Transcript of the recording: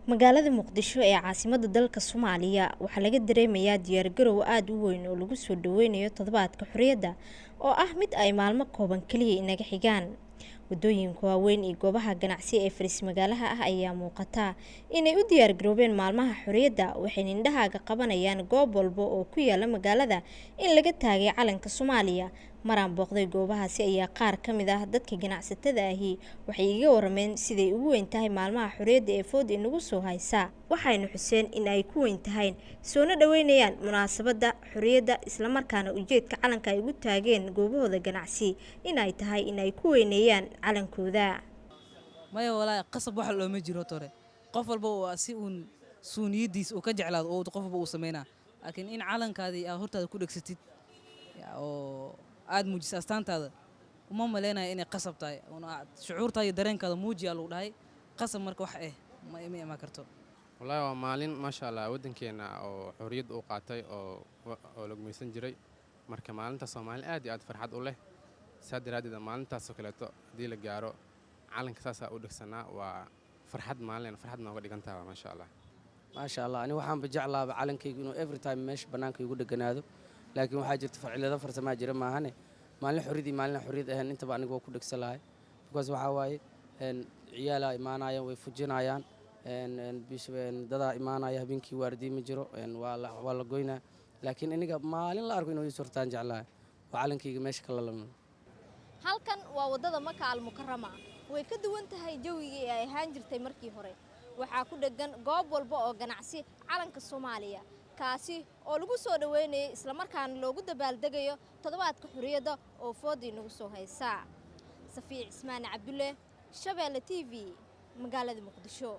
magaalada Muqdisho ee caasimadda dalka Soomaaliya waxaa laga dareemayaa diyaargarow aad u weyn oo lagu soo dhaweynayo toddobaadka xurriyadda oo ah mid ay maalmo kooban kaliya inaga xigaan. Wadooyinka waaweyn iyo goobaha ganacsi ee faris magaalaha ah ayaa muuqata inay u diyaargaroobeen maalmaha xurriyadda, waxayna indhahaaga qabanayaan goob walba oo ku yaala magaalada in laga taagay calanka Soomaaliya. Maraan booqday goobahaasi ayaa qaar ka mid ah dadka ganacsatada ahi waxay iga warameen siday ugu weyn tahay maalmaha xurriyadda ee fooda inagu soo haysa, waxayna xuseen in ay ku weyn tahay soona dhaweynayaan munaasabadda xurriyadda, isla markaana ujeedka calanka ay ugu taageen goobahooda ganacsi in ay tahay in ay ku weyneeyaan calankooda. maya walaa qasab wax looma jiro tore qof walba oo si uun suuniyadiis uu ka jeclaado oo qof walba uu sameeyna, laakiin in calankaadii aad hortaada ku dhagsatid oo aad muujiso astaantaada uma maleenayo inay qasab tahay, shucuurtaada iyo dareenkaada muujiya lagu dhahay qasab marka wax ma ima karto. wallahi waa maalin maasha Allah wadankeena oo xurriyad uu qaatay oo la gumaysan jiray, marka maalinta Soomaali aad iyo aad farxad u leh. saadiraadida maalintaas oo kaleeto hadii la gaaro calanka saasa u dhigsanaa waa farxad maalin farxad nooga dhigantaa maasha Allah ani waxaan jeclaa calankaygu inuu every time meesha banaanka igu dhaganaado, laakiin waxaa jirta ficilada farsamo jira maahane maalin xurriyad ahaan intaba anigu waa ku dhagsalahay because waxa waaye ciyaala imaanayaan way fujinayaan dada imaanaya habeenkii waardiye ma jiro waa la goynaa, laakiin aniga maalin la arko inuu ii surtaan jeclahay waa calankayga meesha kala lama. halkan waa wadada Maka al-Mukarrama, way ka duwan tahay jawigii ay ahaan jirtay markii hore. waxaa ku dhagan goob walba oo ganacsi calanka Soomaaliya kaasi oo lagu soo dhaweynayay isla markaana loogu dabaaldegayo toddobaadka xurriyadda oo fooda inagu soo haysa. Safiic Ismaan Cabdulle, Shabeelle TV, magaalada Muqdisho.